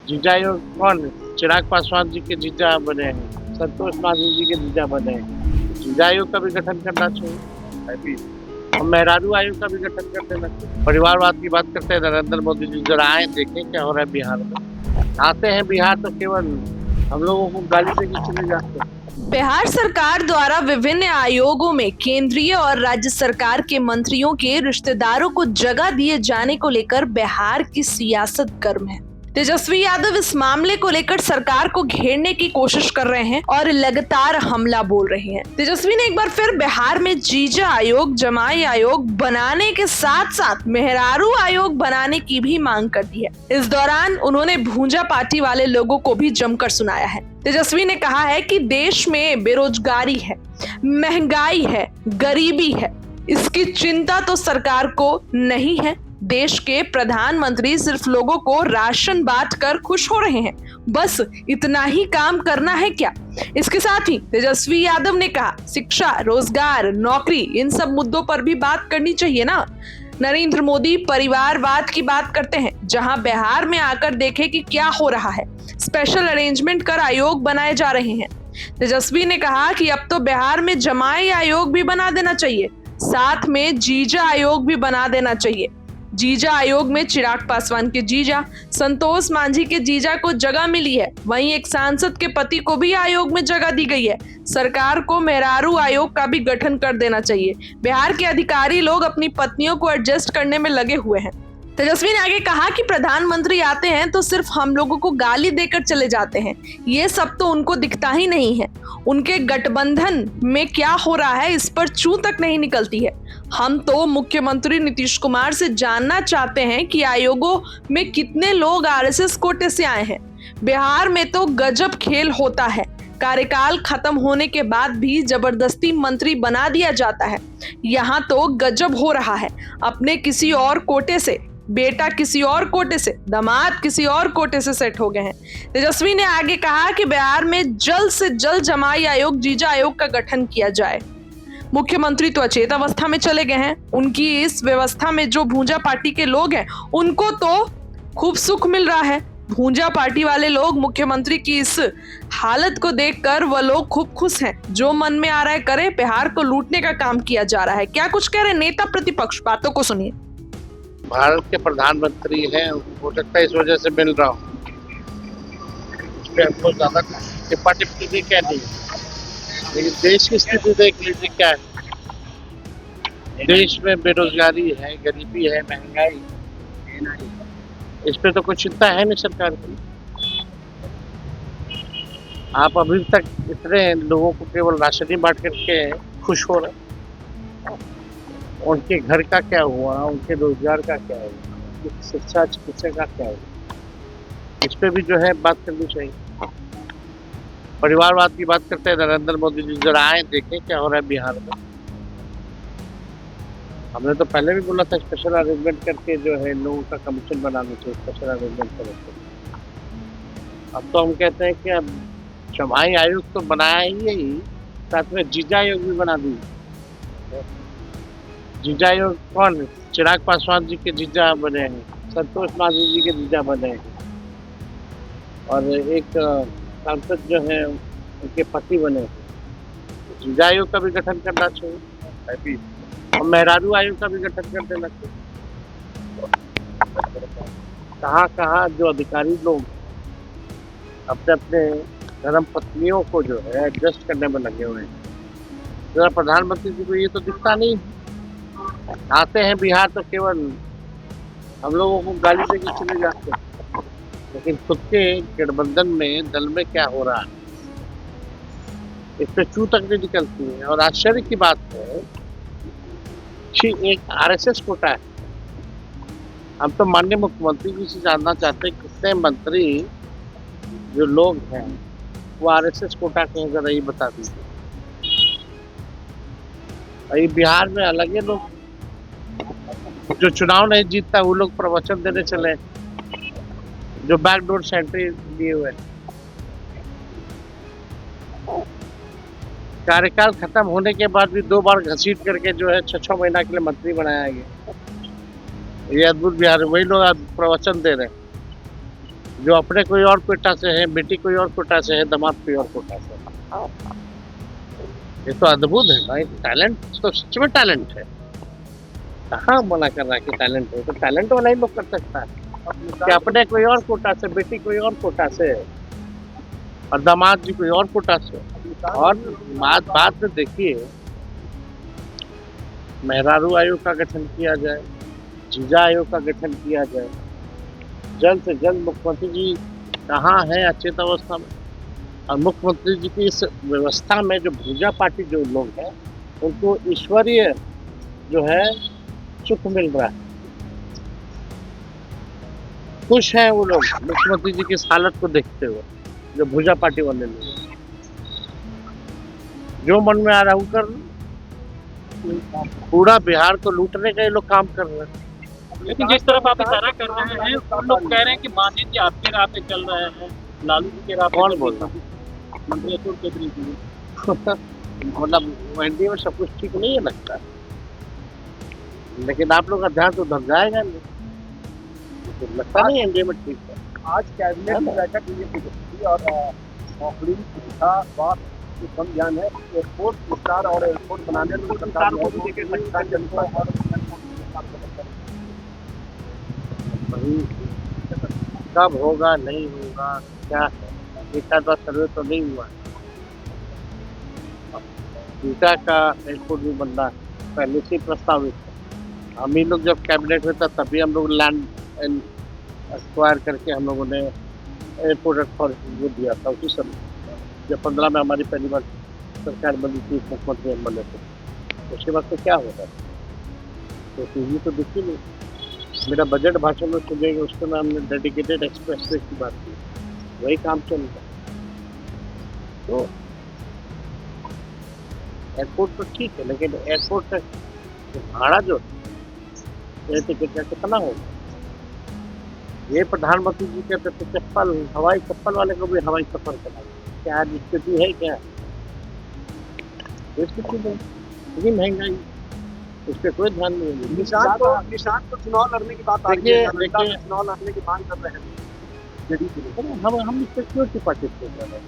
जीजा आयोग कौन है? चिराग पासवान जी के जीजा बने हैं, संतोष मांझी जी के जीजा बने हैं। जीजा आयोग का भी गठन करना चाहिए और मेहरारू आयोग का भी गठन कर देना चाहिए। परिवारवाद की बात करते हैं नरेंद्र मोदी जी, जरा आए देखें क्या हो रहा है बिहार में। आते हैं बिहार तो केवल हम लोगों को गाली देके चले जाते हैं। बिहार सरकार द्वारा विभिन्न आयोगों में केंद्रीय और राज्य सरकार के मंत्रियों के रिश्तेदारों को जगह दिए जाने को लेकर बिहार की सियासत गर्म है। तेजस्वी यादव इस मामले को लेकर सरकार को घेरने की कोशिश कर रहे हैं और लगातार हमला बोल रहे हैं। तेजस्वी ने एक बार फिर बिहार में जीजा आयोग, जमाई आयोग बनाने के साथ साथ मेहरारू आयोग बनाने की भी मांग कर दी है। इस दौरान उन्होंने भूंजा पार्टी वाले लोगों को भी जमकर सुनाया है। तेजस्वी ने कहा है कि देश में बेरोजगारी है, महंगाई है, गरीबी है, इसकी चिंता तो सरकार को नहीं है। देश के प्रधानमंत्री सिर्फ लोगों को राशन बांट कर खुश हो रहे हैं, बस इतना ही काम करना है क्या? इसके साथ ही तेजस्वी यादव ने कहा शिक्षा, रोजगार, नौकरी, इन सब मुद्दों पर भी बात करनी चाहिए ना। नरेंद्र मोदी परिवारवाद की बात करते हैं, जहां बिहार में आकर देखे कि क्या हो रहा है। स्पेशल अरेंजमेंट कर आयोग बनाए जा रहे हैं। तेजस्वी ने कहा कि अब तो बिहार में जमाई आयोग भी बना देना चाहिए, साथ में जीजा आयोग भी बना देना चाहिए। जीजा आयोग में चिराग पासवान के जीजा, संतोष मांझी के जीजा को जगह मिली है, वहीं एक सांसद के पति को भी आयोग में जगह दी गई है। सरकार को मेहरारू आयोग का भी गठन कर देना चाहिए। बिहार के अधिकारी लोग अपनी पत्नियों को एडजस्ट करने में लगे हुए हैं। तेजस्वी ने आगे कहा कि प्रधानमंत्री आते हैं तो सिर्फ हम लोगों को गाली देकर चले जाते हैं, ये सब तो उनको दिखता ही नहीं है। उनके गठबंधन में क्या हो रहा है इस पर चूं तक नहीं निकलती है। हम तो मुख्यमंत्री नीतीश कुमार से जानना चाहते हैं कि आयोगों में कितने लोग आरएसएस कोटे से आए हैं। बिहार में तो गजब खेल होता है, कार्यकाल खत्म होने के बाद भी जबरदस्ती मंत्री बना दिया जाता है। यहाँ तो गजब हो रहा है, अपने किसी और कोटे से, बेटा किसी और कोटे से, दामाद किसी और कोटे से सेट हो गए हैं। तेजस्वी ने आगे कहा कि बिहार में जल्द से जल्द जमाई आयोग, जीजा आयोग का गठन किया जाए। मुख्यमंत्री तो अचेत अवस्था में चले गए हैं, उनकी इस व्यवस्था में जो भूंजा पार्टी के लोग हैं उनको तो खूब सुख मिल रहा है। भूंजा पार्टी वाले लोग मुख्यमंत्री की इस हालत को देखकर वह लोग खूब खुश हैं, जो मन में आ रहा है करे, बिहार को लूटने का काम किया जा रहा है। क्या कुछ कह रहे नेता प्रतिपक्ष, बातों को सुनिए। भारत के प्रधानमंत्री हैं, हो सकता है इस वजह से मिल रहा हूँ, इस पे हमको ज्यादा टिप्पा टिप्पणी क्या नहीं, लेकिन देश की स्थिति देख लीजिए क्या है। देश में बेरोजगारी है, गरीबी है, महंगाई, इस पे तो कोई चिंता है नहीं सरकार की। आप अभी तक इतने लोगों को केवल राशन ही बांट करके खुश हो रहे हैं। उनके घर का क्या हुआ, उनके रोजगार का क्या हुआ, उनकी शिक्षा चिकित्सा का क्या हुआ, इस पे भी जो है बात करनी चाहिए। परिवारवाद की बात करते हैं नरेंद्र मोदी जी, जरा आए देखें क्या हो रहा है बिहार में। हमने तो पहले भी बोला था स्पेशल अरेंजमेंट करके जो है लोगों का कमीशन बनाना चाहिए, स्पेशल अरेंजमेंट करके। अब तो हम कहते हैं कि अब जमाई आयोग तो बनाया ही है, साथ में जीजा आयोग भी बना दी। जीजा आयोग कौन है? चिराग पासवान जी के जीजा बने हैं, संतोष मांझी जी के जीजा बने हैं और एक सांसद जो है उनके पति बने हैं। जीजा आयोग का भी गठन करना चाहिए और मेहरारू आयोग का भी गठन कर देना चाहिए। कहाँ जो अधिकारी लोग अपने अपने धर्म पत्नियों को जो है एडजस्ट करने में लगे हुए हैं, जरा प्रधानमंत्री जी को ये तो दिखता नहीं। आते हैं बिहार तो केवल हम लोगों को गाली देके चले जाते हैं, लेकिन खुद के गठबंधन में, दल में क्या हो रहा है इस पे चू तक नहीं निकलती है। और आश्चर्य की बात है कि एक आरएसएस कोटा है। हम तो माननीय मुख्यमंत्री जी से जानना चाहते हैं कितने मंत्री जो लोग हैं वो आरएसएस कोटा के हैं, जरा ये बता दीजिए। बिहार में अलग है, लोग जो चुनाव नहीं जीतता वो लोग प्रवचन देने चले, जो बैकडोर से एंट्री लिए हुए। कार्यकाल खत्म होने के बाद भी 2 बार घसीट करके जो है 6-6 महीना के लिए मंत्री बनाया गया। ये अद्भुत बिहार है, वही लोग आज प्रवचन दे रहे हैं। जो अपने कोई और कोटा से है, बेटी कोई और कोटा से है, दामाद कोई और कोटा से है। ये तो अद्भुत है भाई, टैलेंट तो सच में टैलेंट है। कहाँ मना कर रहा है कि टैलेंट है, तो टैलेंट वाला ही लोग कर सकता है कि अपने कोई और कोटा से, बेटी कोई और कोटा से और दामाद जी कोई और कोटा से। और बात में देखिए, मेहरारू आयोग का गठन किया जाए, जीजा आयोग का गठन किया जाए, जल्द से जल्द। मुख्यमंत्री जी कहाँ है अचेत अवस्था में, और मुख्यमंत्री जी की इस व्यवस्था में जो भूजा पार्टी जो लोग हैं, उनको ईश्वरीय जो है सुख मिल रहा है। खुश हैं वो लोग मुख्यमंत्री जी की इस हालत को देखते हुए, जो भूजा पार्टी वाले लोग, जो मन में आ रहा है कर, पूरा बिहार को लूटने का ये लोग काम कर रहे हैं। लेकिन जिस तरफ आप इशारा कर रहे हैं, उन लोग कह रहे हैं कि मांझी जी आपके राह पे चल रहे हैं, लालू जी के राह पे। कौन बोल रहा? मंत्री अतुल केजरी जी। मतलब एनडीए में सब कुछ ठीक नहीं है लगता, लेकिन आप लोग का ध्यान तो उधर जाएगा नहीं, तो लगता नहीं एनडीए में ठीक है। आज कैबिनेट की बैठक हुई और बड़ी सुविधा बात ज्ञान है, एयरपोर्ट विस्तार और एयरपोर्ट बनाने में सरकार को भी लेकर कब होगा नहीं होगा क्या है, ईटा का सर्वे तो नहीं हुआ है। ईटा का एयरपोर्ट भी बनना पहले से प्रस्तावित है। हम ही लोग जब कैबिनेट में था तभी हम लोग लैंड एंड एक्वायर करके हम लोगों ने एयरपोर्ट अथॉरिटी को दिया था उसी समय, जब 15 में हमारी पहली बार सरकार बनी थी, मुख्यमंत्री हम बने थे। उसके बाद तो क्या होगा, तो टीवी तो दिखी नहीं। मेरा बजट भाषण में सुनेंगे, उसके में हमने डेडिकेटेड एक्सप्रेसवे की बात की, वही काम चल रहा है। तो एयरपोर्ट तो ठीक है, लेकिन एयरपोर्ट का भाड़ा जो एयर टिकट का कितना होगा? ये प्रधानमंत्री जी कहते थे चप्पल, हवाई चप्पल वाले को भी हवाई सफर करना, क्या स्थिति है? क्या स्थिति नहीं, इतनी महंगाई, उस पर कोई ध्यान नहीं है। निशान तो चुनाव लड़ने की बात आ रही है, देखिए चुनाव लड़ने की मांग कर रहे हैं। हम इस पर क्यों पार्टिसिपेट कर रहे हैं?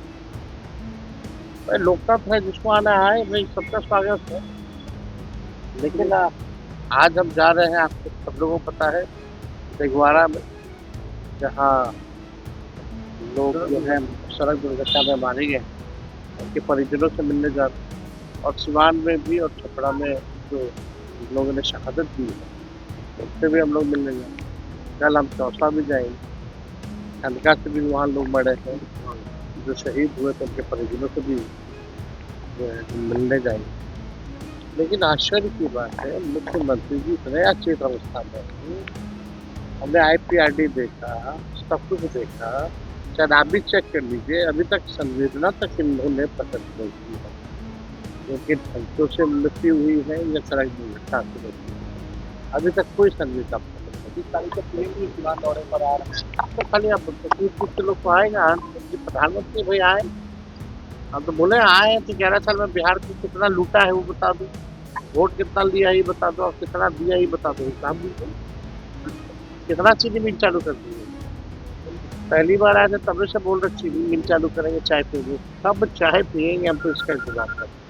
भाई लोकतंत्र है, जिसको आना है भाई सबका स्वागत है। लेकिन आज हम जा रहे हैं, आपको सब लोगों को पता है, दिगवाड़ा में, जहाँ लोग जो है सड़क दुर्घटना में मारे गए, उनके परिजनों से मिलने जा रहे हैं। और सिवान में भी और छपरा में जो लोगों ने शहादत दी है, उससे भी हम लोग मिलने जाएंगे। कल हम चौसा भी जाएंगे, खंडका से भी वहाँ लोग मरे हैं, जो शहीद हुए थे उनके परिजनों से भी मिलने जाएंगे। लेकिन आश्चर्य की बात है, मुख्यमंत्री जी इतने अचेत अवस्था में, हमने IPRD देखा, सब कुछ देखा, शायद आप भी चेक कर लीजिए, अभी तक संवेदना तक इन्होंने प्रकट नहीं की है, लेकिन संतों से मृत्यु हुई है या सड़क दुर्घटना से मृत्यु, अभी तक कोई संवेदना दौरे पर आ रहे हैं। तो खाली आप कुछ लोग को आएगा, प्रधानमंत्री भाई आए, हम तो बोले आए तो 11 साल में बिहार को कितना लूटा है वो बता दो, वोट कितना लिया ये बता दो, और कितना दिया ये बता दो। काम कितना चीनी मिल चालू कर दी है, पहली बार आए थे तब से बोल रहे चीनी मिल चालू करेंगे, चाय पिएंगे। कब चाय पिएंगे, हम तो इसका इंतजार करते हैं।